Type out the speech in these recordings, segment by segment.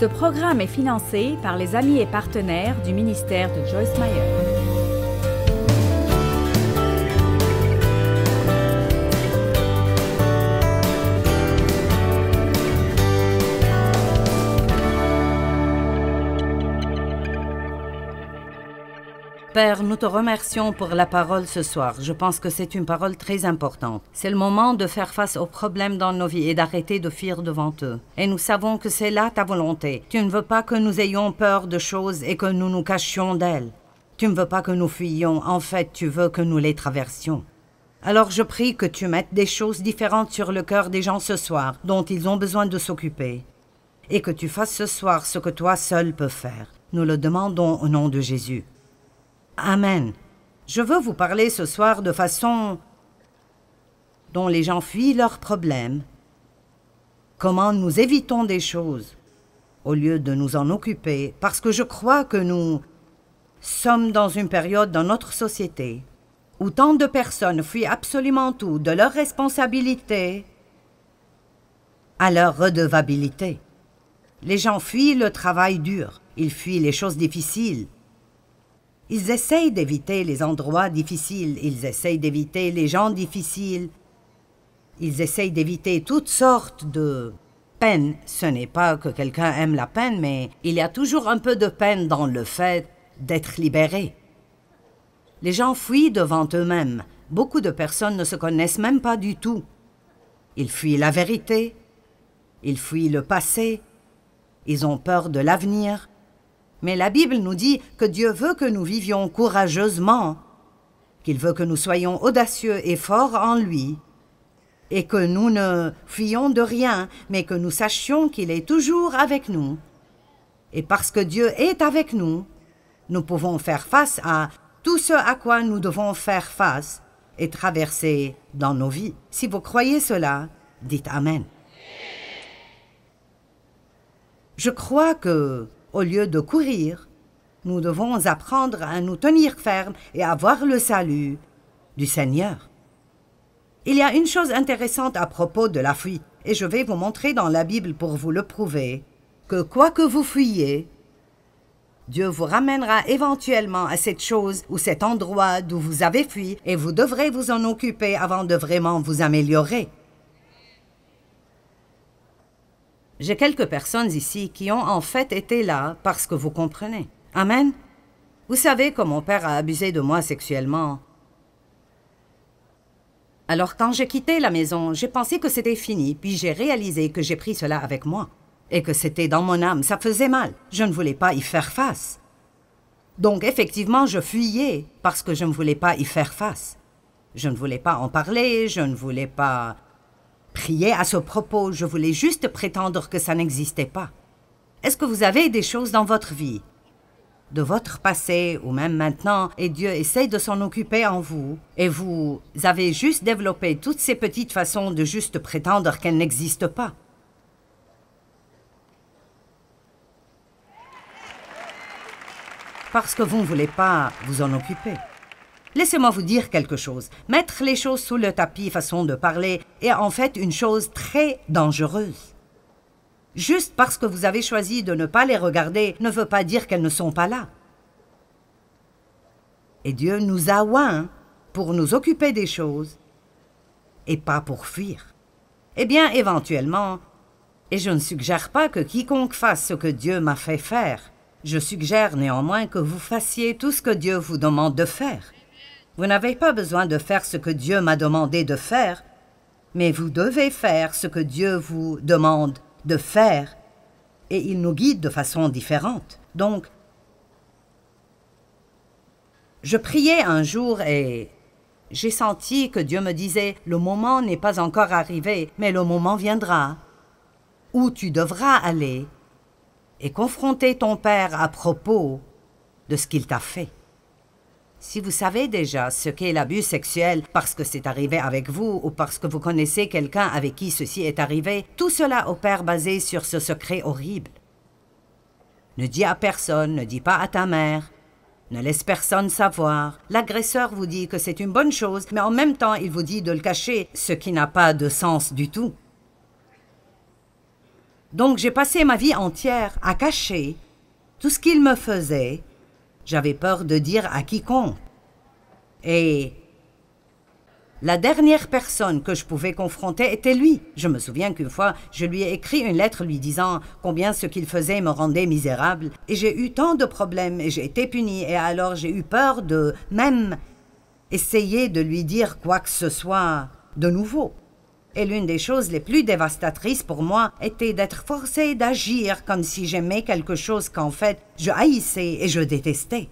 Ce programme est financé par les amis et partenaires du ministère de Joyce Meyer. Père, nous te remercions pour la parole ce soir. Je pense que c'est une parole très importante. C'est le moment de faire face aux problèmes dans nos vies et d'arrêter de fuir devant eux. Et nous savons que c'est là ta volonté. Tu ne veux pas que nous ayons peur de choses et que nous nous cachions d'elles. Tu ne veux pas que nous fuyions. En fait, tu veux que nous les traversions. Alors je prie que tu mettes des choses différentes sur le cœur des gens ce soir, dont ils ont besoin de s'occuper. Et que tu fasses ce soir ce que toi seul peux faire. Nous le demandons au nom de Jésus. Amen. Je veux vous parler ce soir de façon dont les gens fuient leurs problèmes. Comment nous évitons des choses au lieu de nous en occuper, parce que je crois que nous sommes dans une période dans notre société où tant de personnes fuient absolument tout, de leur responsabilité à leur redevabilité. Les gens fuient le travail dur, ils fuient les choses difficiles. Ils essayent d'éviter les endroits difficiles, ils essayent d'éviter les gens difficiles, ils essayent d'éviter toutes sortes de peines. Ce n'est pas que quelqu'un aime la peine, mais il y a toujours un peu de peine dans le fait d'être libéré. Les gens fuient devant eux-mêmes. Beaucoup de personnes ne se connaissent même pas du tout. Ils fuient la vérité, ils fuient le passé, ils ont peur de l'avenir. Mais la Bible nous dit que Dieu veut que nous vivions courageusement, qu'il veut que nous soyons audacieux et forts en lui, et que nous ne fuyions de rien, mais que nous sachions qu'il est toujours avec nous. Et parce que Dieu est avec nous, nous pouvons faire face à tout ce à quoi nous devons faire face et traverser dans nos vies. Si vous croyez cela, dites Amen. Je crois que au lieu de courir, nous devons apprendre à nous tenir fermes et à voir le salut du Seigneur. Il y a une chose intéressante à propos de la fuite, et je vais vous montrer dans la Bible pour vous le prouver, que quoi que vous fuyiez, Dieu vous ramènera éventuellement à cette chose ou cet endroit d'où vous avez fui, et vous devrez vous en occuper avant de vraiment vous améliorer. J'ai quelques personnes ici qui ont en fait été là parce que vous comprenez. Amen. Vous savez que mon père a abusé de moi sexuellement. Alors quand j'ai quitté la maison, j'ai pensé que c'était fini, puis j'ai réalisé que j'ai pris cela avec moi. Et que c'était dans mon âme, ça faisait mal. Je ne voulais pas y faire face. Donc effectivement, je fuyais parce que je ne voulais pas y faire face. Je ne voulais pas en parler, je ne voulais pas prier à ce propos, je voulais juste prétendre que ça n'existait pas. Est-ce que vous avez des choses dans votre vie, de votre passé ou même maintenant, et Dieu essaie de s'en occuper en vous, et vous avez juste développé toutes ces petites façons de juste prétendre qu'elles n'existent pas? Parce que vous ne voulez pas vous en occuper. Laissez-moi vous dire quelque chose. Mettre les choses sous le tapis, façon de parler, est en fait une chose très dangereuse. Juste parce que vous avez choisi de ne pas les regarder ne veut pas dire qu'elles ne sont pas là. Et Dieu nous a oints pour nous occuper des choses et pas pour fuir. Eh bien, éventuellement, et je ne suggère pas que quiconque fasse ce que Dieu m'a fait faire, je suggère néanmoins que vous fassiez tout ce que Dieu vous demande de faire. Vous n'avez pas besoin de faire ce que Dieu m'a demandé de faire, mais vous devez faire ce que Dieu vous demande de faire, et il nous guide de façon différente. Donc, je priais un jour et j'ai senti que Dieu me disait « Le moment n'est pas encore arrivé, mais le moment viendra, où tu devras aller et confronter ton Père à propos de ce qu'il t'a fait. » Si vous savez déjà ce qu'est l'abus sexuel parce que c'est arrivé avec vous ou parce que vous connaissez quelqu'un avec qui ceci est arrivé, tout cela opère basé sur ce secret horrible. Ne dis à personne, ne dis pas à ta mère, ne laisse personne savoir. L'agresseur vous dit que c'est une bonne chose, mais en même temps, il vous dit de le cacher, ce qui n'a pas de sens du tout. Donc j'ai passé ma vie entière à cacher tout ce qu'il me faisait. J'avais peur de dire à quiconque. Et la dernière personne que je pouvais confronter était lui. Je me souviens qu'une fois, je lui ai écrit une lettre lui disant combien ce qu'il faisait me rendait misérable. Et j'ai eu tant de problèmes et j'ai été punie. Et alors j'ai eu peur de même essayer de lui dire quoi que ce soit de nouveau. Et l'une des choses les plus dévastatrices pour moi était d'être forcée d'agir comme si j'aimais quelque chose qu'en fait je haïssais et je détestais.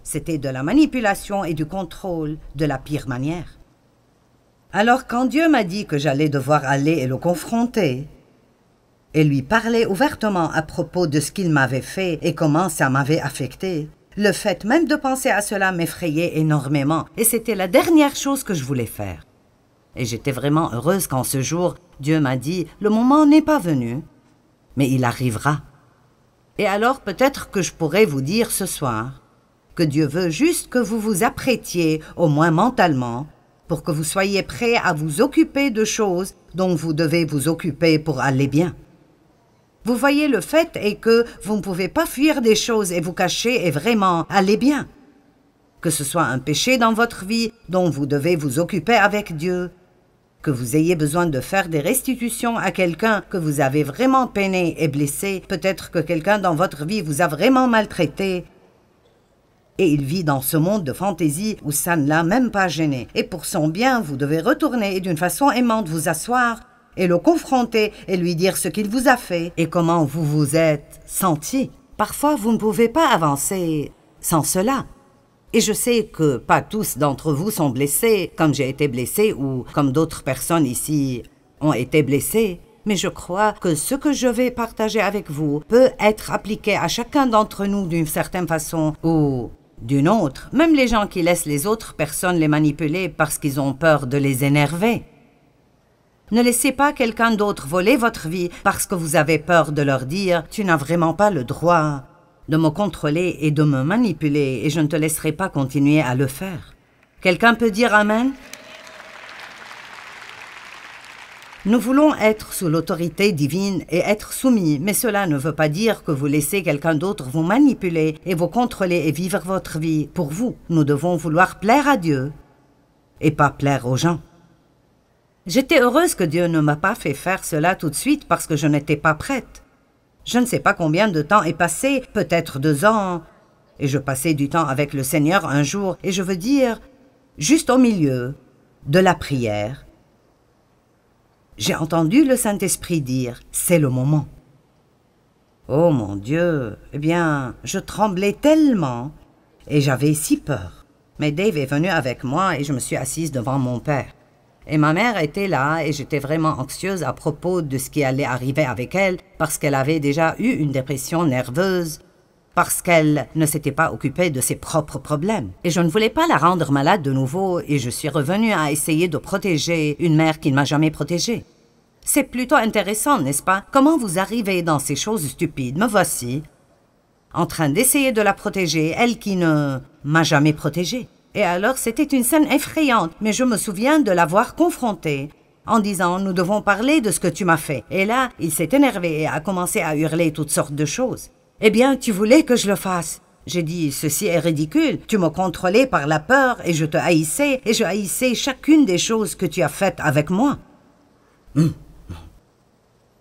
C'était de la manipulation et du contrôle de la pire manière. Alors quand Dieu m'a dit que j'allais devoir aller et le confronter, et lui parler ouvertement à propos de ce qu'il m'avait fait et comment ça m'avait affecté, le fait même de penser à cela m'effrayait énormément, et c'était la dernière chose que je voulais faire. Et j'étais vraiment heureuse quand ce jour, Dieu m'a dit « Le moment n'est pas venu, mais il arrivera. » Et alors peut-être que je pourrais vous dire ce soir que Dieu veut juste que vous vous apprêtiez, au moins mentalement, pour que vous soyez prêts à vous occuper de choses dont vous devez vous occuper pour aller bien. Vous voyez, le fait est que vous ne pouvez pas fuir des choses et vous cacher et vraiment aller bien. Que ce soit un péché dans votre vie dont vous devez vous occuper avec Dieu, que vous ayez besoin de faire des restitutions à quelqu'un que vous avez vraiment peiné et blessé, peut-être que quelqu'un dans votre vie vous a vraiment maltraité, et il vit dans ce monde de fantaisie où ça ne l'a même pas gêné. Et pour son bien, vous devez retourner et d'une façon aimante vous asseoir et le confronter et lui dire ce qu'il vous a fait et comment vous vous êtes senti. Parfois, vous ne pouvez pas avancer sans cela. Et je sais que pas tous d'entre vous sont blessés, comme j'ai été blessée ou comme d'autres personnes ici ont été blessées. Mais je crois que ce que je vais partager avec vous peut être appliqué à chacun d'entre nous d'une certaine façon ou d'une autre, même les gens qui laissent les autres personnes les manipuler parce qu'ils ont peur de les énerver. Ne laissez pas quelqu'un d'autre voler votre vie parce que vous avez peur de leur dire « Tu n'as vraiment pas le droit de me contrôler et de me manipuler et je ne te laisserai pas continuer à le faire. » Quelqu'un peut dire « Amen » ? Nous voulons être sous l'autorité divine et être soumis, mais cela ne veut pas dire que vous laissez quelqu'un d'autre vous manipuler et vous contrôler et vivre votre vie pour vous. Nous devons vouloir plaire à Dieu et pas plaire aux gens. J'étais heureuse que Dieu ne m'a pas fait faire cela tout de suite parce que je n'étais pas prête. Je ne sais pas combien de temps est passé, peut-être 2 ans, et je passais du temps avec le Seigneur un jour, et je veux dire, juste au milieu de la prière, j'ai entendu le Saint-Esprit dire « C'est le moment ». Oh mon Dieu, eh bien, je tremblais tellement et j'avais si peur. Mais Dave est venu avec moi et je me suis assise devant mon père. Et ma mère était là et j'étais vraiment anxieuse à propos de ce qui allait arriver avec elle parce qu'elle avait déjà eu une dépression nerveuse, parce qu'elle ne s'était pas occupée de ses propres problèmes. Et je ne voulais pas la rendre malade de nouveau et je suis revenue à essayer de protéger une mère qui ne m'a jamais protégée. C'est plutôt intéressant, n'est-ce pas? Comment vous arrivez dans ces choses stupides? Me voici, en train d'essayer de la protéger, elle qui ne m'a jamais protégée. Et alors c'était une scène effrayante, mais je me souviens de l'avoir confrontée en disant « Nous devons parler de ce que tu m'as fait ». Et là, il s'est énervé et a commencé à hurler toutes sortes de choses. « Eh bien, tu voulais que je le fasse ?» J'ai dit « Ceci est ridicule. Tu me contrôlais par la peur et je te haïssais et je haïssais chacune des choses que tu as faites avec moi. »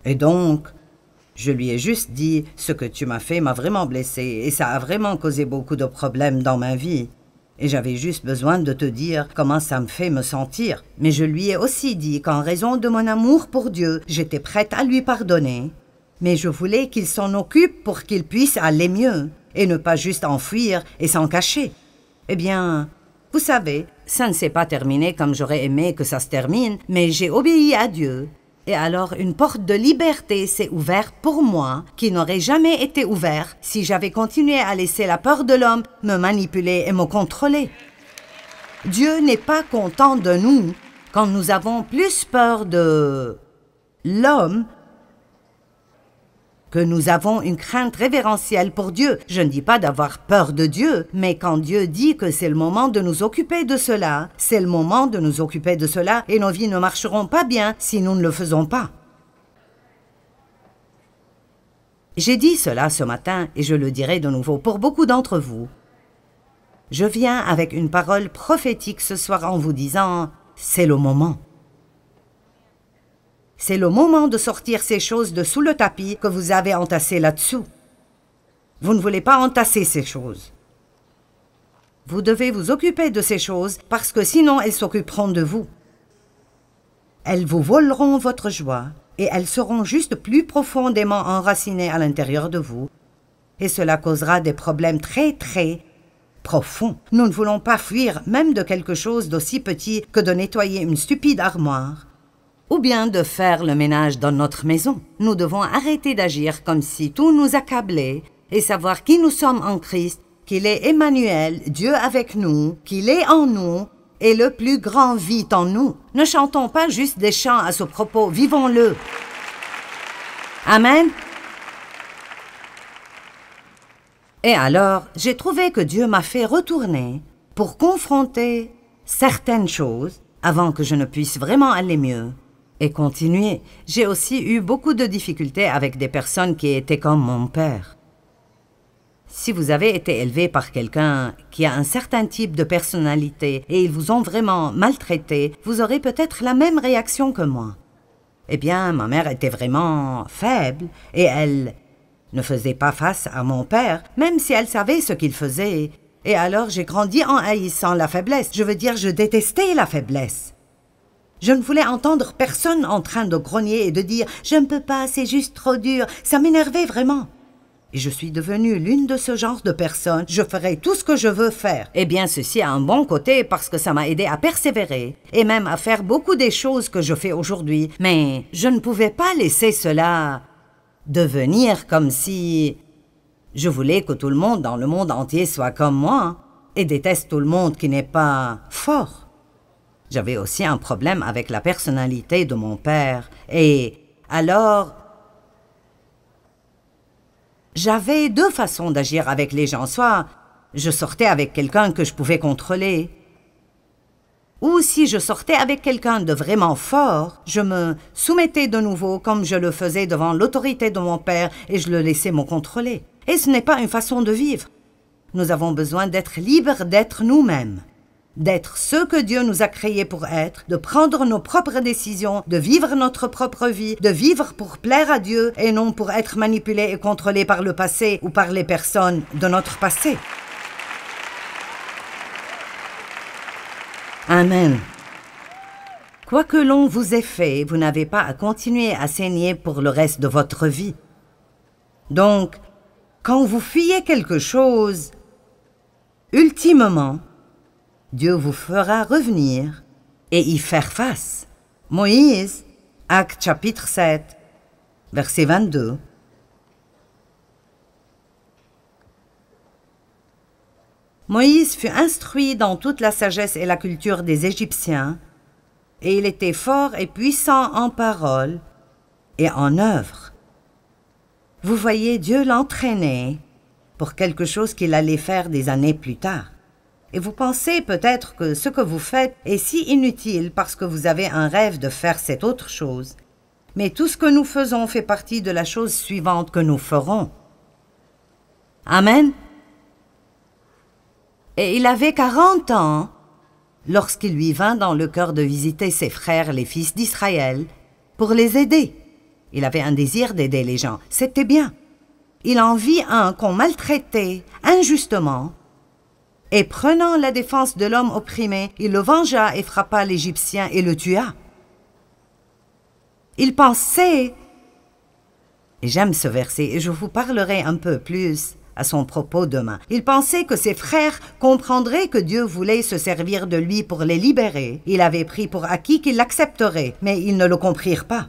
Et donc, je lui ai juste dit « Ce que tu m'as fait m'a vraiment blessée et ça a vraiment causé beaucoup de problèmes dans ma vie. » Et j'avais juste besoin de te dire comment ça me fait me sentir. Mais je lui ai aussi dit qu'en raison de mon amour pour Dieu, j'étais prête à lui pardonner. Mais je voulais qu'il s'en occupe pour qu'il puisse aller mieux et ne pas juste enfuir et s'en cacher. Eh bien, vous savez, ça ne s'est pas terminé comme j'aurais aimé que ça se termine, mais j'ai obéi à Dieu. Et alors une porte de liberté s'est ouverte pour moi qui n'aurait jamais été ouverte si j'avais continué à laisser la peur de l'homme me manipuler et me contrôler. Dieu n'est pas content de nous quand nous avons plus peur de l'homme que nous avons une crainte révérentielle pour Dieu. Je ne dis pas d'avoir peur de Dieu, mais quand Dieu dit que c'est le moment de nous occuper de cela, c'est le moment de nous occuper de cela et nos vies ne marcheront pas bien si nous ne le faisons pas. J'ai dit cela ce matin et je le dirai de nouveau pour beaucoup d'entre vous. Je viens avec une parole prophétique ce soir en vous disant « c'est le moment ». C'est le moment de sortir ces choses de sous le tapis que vous avez entassées là-dessous. Vous ne voulez pas entasser ces choses. Vous devez vous occuper de ces choses parce que sinon elles s'occuperont de vous. Elles vous voleront votre joie et elles seront juste plus profondément enracinées à l'intérieur de vous. Et cela causera des problèmes très profond. Nous ne voulons pas fuir même de quelque chose d'aussi petit que de nettoyer une stupide armoire ou bien de faire le ménage dans notre maison. Nous devons arrêter d'agir comme si tout nous accablait et savoir qui nous sommes en Christ, qu'il est Emmanuel, Dieu avec nous, qu'il est en nous et le plus grand vit en nous. Ne chantons pas juste des chants à ce propos, vivons-le. Amen. Et alors, j'ai trouvé que Dieu m'a fait retourner pour confronter certaines choses avant que je ne puisse vraiment aller mieux et continuer. J'ai aussi eu beaucoup de difficultés avec des personnes qui étaient comme mon père. Si vous avez été élevé par quelqu'un qui a un certain type de personnalité et ils vous ont vraiment maltraité, vous aurez peut-être la même réaction que moi. Eh bien, ma mère était vraiment faible et elle ne faisait pas face à mon père, même si elle savait ce qu'il faisait. Et alors j'ai grandi en haïssant la faiblesse. Je veux dire, je détestais la faiblesse. Je ne voulais entendre personne en train de grogner et de dire « Je ne peux pas, c'est juste trop dur ». Ça m'énervait vraiment. Et je suis devenue l'une de ce genre de personnes. Je ferai tout ce que je veux faire. Eh bien, ceci a un bon côté parce que ça m'a aidé à persévérer et même à faire beaucoup des choses que je fais aujourd'hui. Mais je ne pouvais pas laisser cela devenir comme si je voulais que tout le monde dans le monde entier soit comme moi et déteste tout le monde qui n'est pas fort. J'avais aussi un problème avec la personnalité de mon père et alors j'avais deux façons d'agir avec les gens. Soit je sortais avec quelqu'un que je pouvais contrôler, ou si je sortais avec quelqu'un de vraiment fort, je me soumettais de nouveau comme je le faisais devant l'autorité de mon père et je le laissais me contrôler. Et ce n'est pas une façon de vivre. Nous avons besoin d'être libres d'être nous-mêmes, d'être ce que Dieu nous a créés pour être, de prendre nos propres décisions, de vivre notre propre vie, de vivre pour plaire à Dieu et non pour être manipulés et contrôlés par le passé ou par les personnes de notre passé. Amen. Quoi que l'on vous ait fait, vous n'avez pas à continuer à saigner pour le reste de votre vie. Donc, quand vous fuyez quelque chose, ultimement, Dieu vous fera revenir et y faire face. Moïse, Actes chapitre 7, verset 22. Moïse fut instruit dans toute la sagesse et la culture des Égyptiens, et il était fort et puissant en parole et en œuvre. Vous voyez, Dieu l'entraînait pour quelque chose qu'il allait faire des années plus tard. Et vous pensez peut-être que ce que vous faites est si inutile parce que vous avez un rêve de faire cette autre chose. Mais tout ce que nous faisons fait partie de la chose suivante que nous ferons. Amen. Et il avait 40 ans lorsqu'il lui vint dans le cœur de visiter ses frères, les fils d'Israël, pour les aider. Il avait un désir d'aider les gens. C'était bien. Il en vit un qu'on maltraitait injustement. Et prenant la défense de l'homme opprimé, il le vengea et frappa l'Égyptien et le tua. Il pensait, et j'aime ce verset, et je vous parlerai un peu plus à son propos demain. Il pensait que ses frères comprendraient que Dieu voulait se servir de lui pour les libérer. Il avait pris pour acquis qu'ils l'accepteraient, mais ils ne le comprirent pas.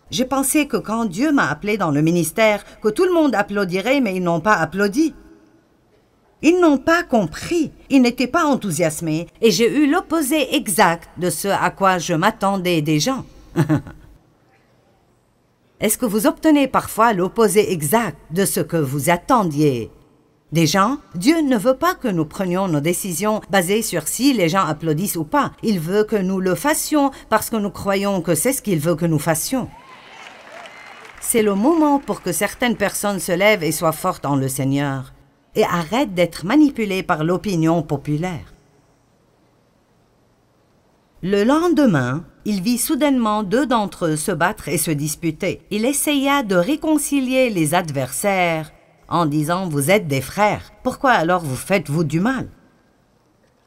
J'ai pensé que quand Dieu m'a appelé dans le ministère, que tout le monde applaudirait, mais ils n'ont pas applaudi. Ils n'ont pas compris, ils n'étaient pas enthousiasmés, et j'ai eu l'opposé exact de ce à quoi je m'attendais des gens. Est-ce que vous obtenez parfois l'opposé exact de ce que vous attendiez des gens? Dieu ne veut pas que nous prenions nos décisions basées sur si les gens applaudissent ou pas. Il veut que nous le fassions parce que nous croyons que c'est ce qu'il veut que nous fassions. C'est le moment pour que certaines personnes se lèvent et soient fortes en le Seigneur et arrêtent d'être manipulées par l'opinion populaire. Le lendemain, il vit soudainement 2 d'entre eux se battre et se disputer. Il essaya de réconcilier les adversaires en disant « Vous êtes des frères, pourquoi alors vous faites-vous du mal ?»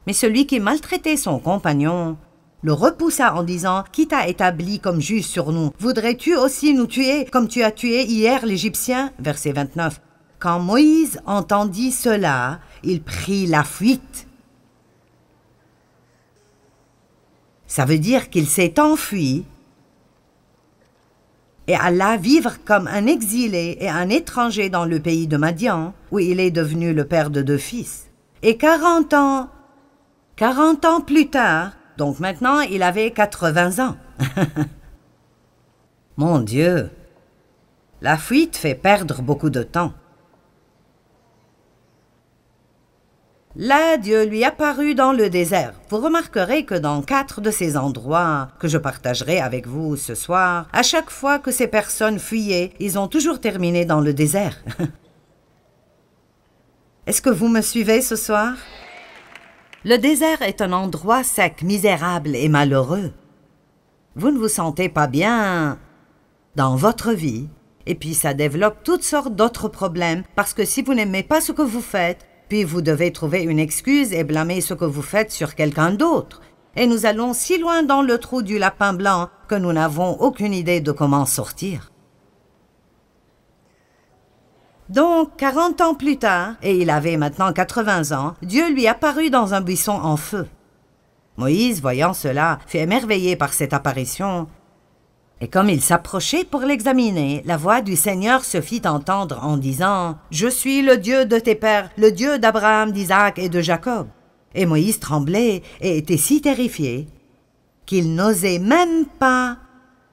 Mais celui qui maltraitait son compagnon le repoussa en disant « Qui t'a établi comme juge sur nous? Voudrais-tu aussi nous tuer comme tu as tué hier l'Égyptien » Verset 29. Quand Moïse entendit cela, il prit la fuite. Ça veut dire qu'il s'est enfui et alla vivre comme un exilé et un étranger dans le pays de Madian, où il est devenu le père de 2 fils. Et 40 ans plus tard, donc maintenant il avait 80 ans. Mon Dieu, la fuite fait perdre beaucoup de temps. Là, Dieu lui apparut dans le désert. Vous remarquerez que dans 4 de ces endroits que je partagerai avec vous ce soir, à chaque fois que ces personnes fuyaient, ils ont toujours terminé dans le désert. Est-ce que vous me suivez ce soir? Le désert est un endroit sec, misérable et malheureux. Vous ne vous sentez pas bien dans votre vie, et puis ça développe toutes sortes d'autres problèmes, parce que si vous n'aimez pas ce que vous faites, puis vous devez trouver une excuse et blâmer ce que vous faites sur quelqu'un d'autre. Et nous allons si loin dans le trou du lapin blanc que nous n'avons aucune idée de comment sortir. Donc, 40 ans plus tard, et il avait maintenant 80 ans, Dieu lui apparut dans un buisson en feu. Moïse, voyant cela, fut émerveillé par cette apparition. Et comme il s'approchait pour l'examiner, la voix du Seigneur se fit entendre en disant « Je suis le Dieu de tes pères, le Dieu d'Abraham, d'Isaac et de Jacob. » Et Moïse tremblait et était si terrifié qu'il n'osait même pas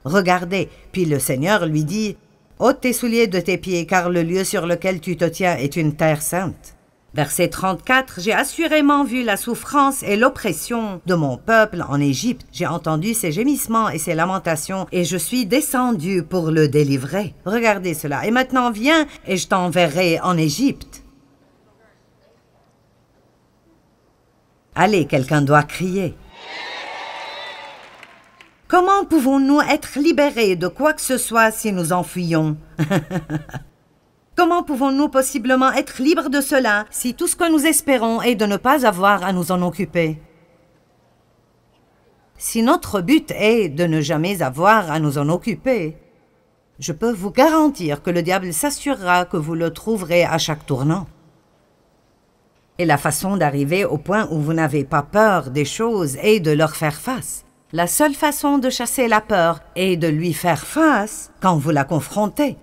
regarder. Puis le Seigneur lui dit « Ôte tes souliers de tes pieds, car le lieu sur lequel tu te tiens est une terre sainte. » Verset 34, « J'ai assurément vu la souffrance et l'oppression de mon peuple en Égypte. J'ai entendu ses gémissements et ses lamentations, et je suis descendu pour le délivrer. Regardez cela. Et maintenant viens, et je t'enverrai en Égypte. » Allez, quelqu'un doit crier. Comment pouvons-nous être libérés de quoi que ce soit si nous en fuyons? Comment pouvons-nous possiblement être libres de cela si tout ce que nous espérons est de ne pas avoir à nous en occuper? Si notre but est de ne jamais avoir à nous en occuper, je peux vous garantir que le diable s'assurera que vous le trouverez à chaque tournant. Et la façon d'arriver au point où vous n'avez pas peur des choses est de leur faire face. La seule façon de chasser la peur est de lui faire face quand vous la confrontez.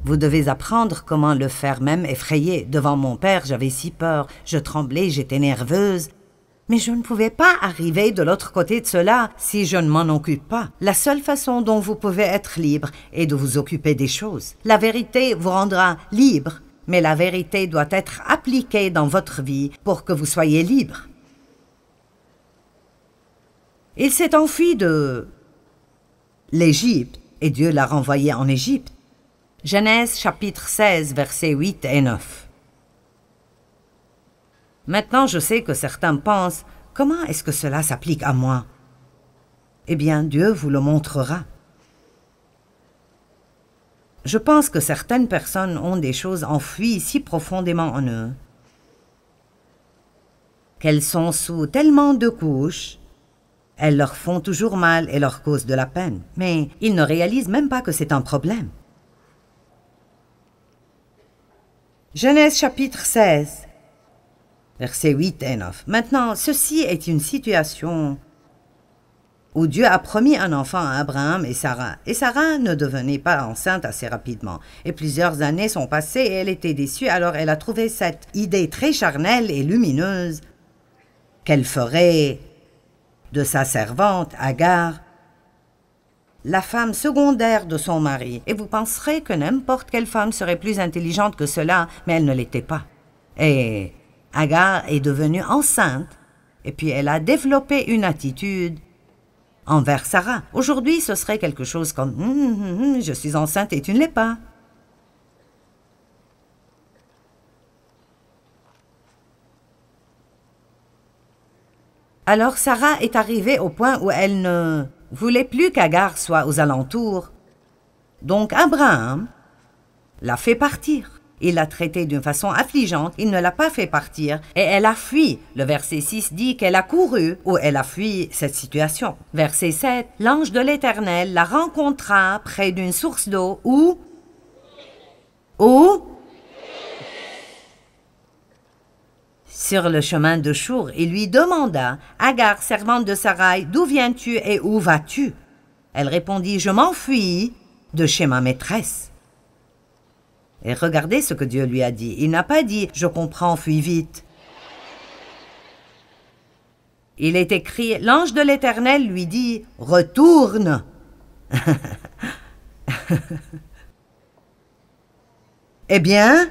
Vous devez apprendre comment le faire même effrayé. Devant mon père, j'avais si peur, je tremblais, j'étais nerveuse. Mais je ne pouvais pas arriver de l'autre côté de cela si je ne m'en occupe pas. La seule façon dont vous pouvez être libre est de vous occuper des choses. La vérité vous rendra libre, mais la vérité doit être appliquée dans votre vie pour que vous soyez libre. Il s'est enfui de l'Égypte et Dieu l'a renvoyé en Égypte. Genèse chapitre 16, versets 8 et 9. Maintenant, je sais que certains pensent « Comment est-ce que cela s'applique à moi ?» Eh bien, Dieu vous le montrera. Je pense que certaines personnes ont des choses enfouies si profondément en eux qu'elles sont sous tellement de couches, elles leur font toujours mal et leur causent de la peine. Mais ils ne réalisent même pas que c'est un problème. Genèse chapitre 16, versets 8 et 9. Maintenant, ceci est une situation où Dieu a promis un enfant à Abraham et Sarah ne devenait pas enceinte assez rapidement. Et plusieurs années sont passées et elle était déçue, alors elle a trouvé cette idée très charnelle et lumineuse qu'elle ferait de sa servante, Agar, la femme secondaire de son mari. Et vous penserez que n'importe quelle femme serait plus intelligente que cela, mais elle ne l'était pas. Et Agar est devenue enceinte, et puis elle a développé une attitude envers Sarah. Aujourd'hui, ce serait quelque chose comme « je suis enceinte et tu ne l'es pas ». Alors Sarah est arrivée au point où elle ne voulait plus qu'Agar soit aux alentours. Donc Abraham l'a fait partir. Il l'a traitée d'une façon affligeante, il ne l'a pas fait partir et elle a fui. Le verset 6 dit qu'elle a couru ou elle a fui cette situation. Verset 7, l'ange de l'Éternel la rencontra près d'une source d'eau où sur le chemin de Chour, il lui demanda, « Agar, servante de Sarai, d'où viens-tu et où vas-tu » Elle répondit, « Je m'enfuis de chez ma maîtresse. » Et regardez ce que Dieu lui a dit. Il n'a pas dit « Je comprends, fuis vite ». Il est écrit « L'ange de l'Éternel lui dit « Retourne ». Eh bien,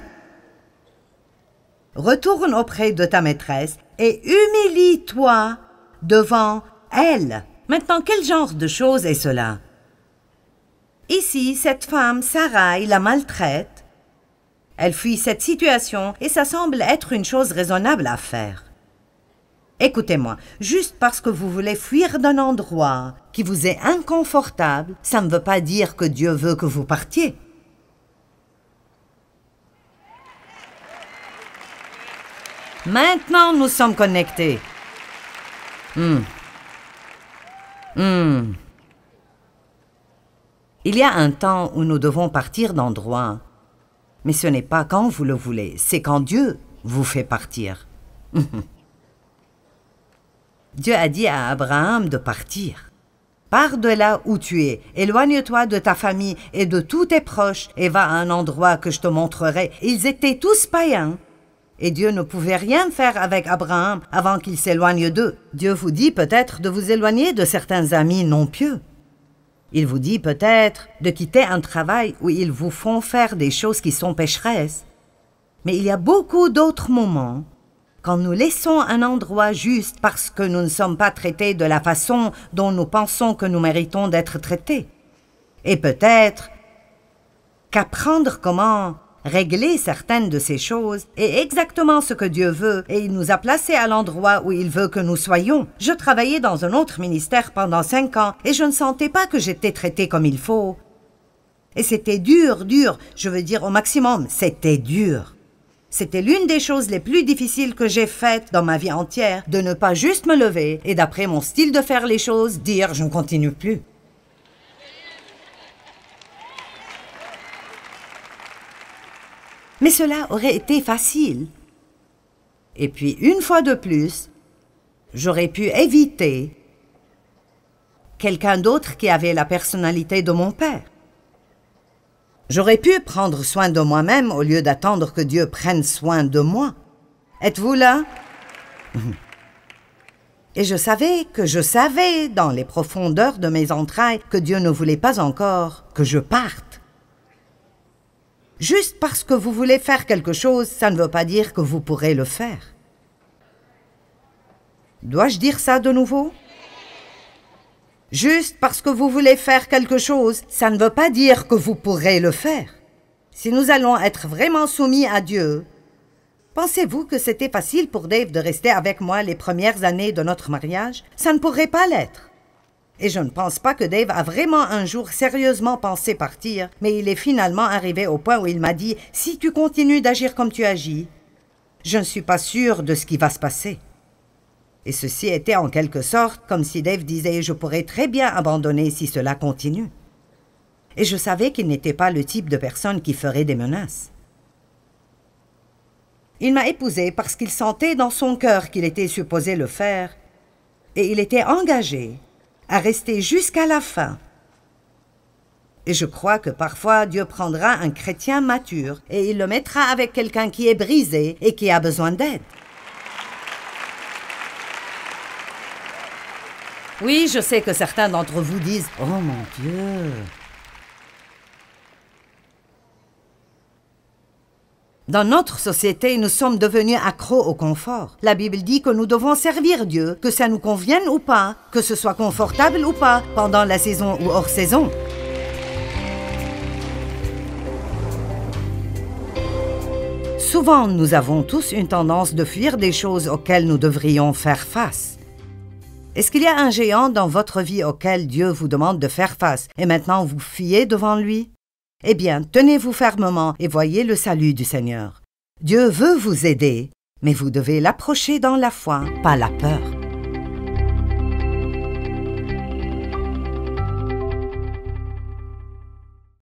retourne auprès de ta maîtresse et humilie-toi devant elle. Maintenant, quel genre de chose est cela? Ici, cette femme, Sarai, la maltraite. Elle fuit cette situation et ça semble être une chose raisonnable à faire. Écoutez-moi, juste parce que vous voulez fuir d'un endroit qui vous est inconfortable, ça ne veut pas dire que Dieu veut que vous partiez. Maintenant, nous sommes connectés. Il y a un temps où nous devons partir d'endroit. Mais ce n'est pas quand vous le voulez, c'est quand Dieu vous fait partir. Dieu a dit à Abraham de partir. Pars de là où tu es, éloigne-toi de ta famille et de tous tes proches et va à un endroit que je te montrerai. Ils étaient tous païens. Et Dieu ne pouvait rien faire avec Abraham avant qu'il s'éloigne d'eux. Dieu vous dit peut-être de vous éloigner de certains amis non pieux. Il vous dit peut-être de quitter un travail où ils vous font faire des choses qui sont pécheresses. Mais il y a beaucoup d'autres moments quand nous laissons un endroit juste parce que nous ne sommes pas traités de la façon dont nous pensons que nous méritons d'être traités. Et peut-être qu'apprendre comment régler certaines de ces choses est exactement ce que Dieu veut et il nous a placés à l'endroit où il veut que nous soyons. Je travaillais dans un autre ministère pendant 5 ans et je ne sentais pas que j'étais traitée comme il faut. Et c'était dur, je veux dire au maximum, c'était dur. C'était l'une des choses les plus difficiles que j'ai faites dans ma vie entière, de ne pas juste me lever et d'après mon style de faire les choses, dire « je ne continue plus ». Mais cela aurait été facile. Et puis, une fois de plus, j'aurais pu éviter quelqu'un d'autre qui avait la personnalité de mon père. J'aurais pu prendre soin de moi-même au lieu d'attendre que Dieu prenne soin de moi. Êtes-vous là? Et je savais dans les profondeurs de mes entrailles que Dieu ne voulait pas encore que je parte. Juste parce que vous voulez faire quelque chose, ça ne veut pas dire que vous pourrez le faire. Dois-je dire ça de nouveau? Juste parce que vous voulez faire quelque chose, ça ne veut pas dire que vous pourrez le faire. Si nous allons être vraiment soumis à Dieu, pensez-vous que c'était facile pour Dave de rester avec moi les premières années de notre mariage? Ça ne pourrait pas l'être. Et je ne pense pas que Dave a vraiment un jour sérieusement pensé partir, mais il est finalement arrivé au point où il m'a dit « Si tu continues d'agir comme tu agis, je ne suis pas sûr de ce qui va se passer. » Et ceci était en quelque sorte comme si Dave disait « Je pourrais très bien abandonner si cela continue. » Et je savais qu'il n'était pas le type de personne qui ferait des menaces. Il m'a épousée parce qu'il sentait dans son cœur qu'il était supposé le faire, et il était engagé à rester jusqu'à la fin. Et je crois que parfois Dieu prendra un chrétien mature et il le mettra avec quelqu'un qui est brisé et qui a besoin d'aide. Oui, je sais que certains d'entre vous disent « Oh mon Dieu !» Dans notre société, nous sommes devenus accros au confort. La Bible dit que nous devons servir Dieu, que ça nous convienne ou pas, que ce soit confortable ou pas, pendant la saison ou hors saison. Souvent, nous avons tous une tendance de fuir des choses auxquelles nous devrions faire face. Est-ce qu'il y a un géant dans votre vie auquel Dieu vous demande de faire face et maintenant vous fuyez devant lui? Eh bien, tenez-vous fermement et voyez le salut du Seigneur. Dieu veut vous aider, mais vous devez l'approcher dans la foi, pas la peur.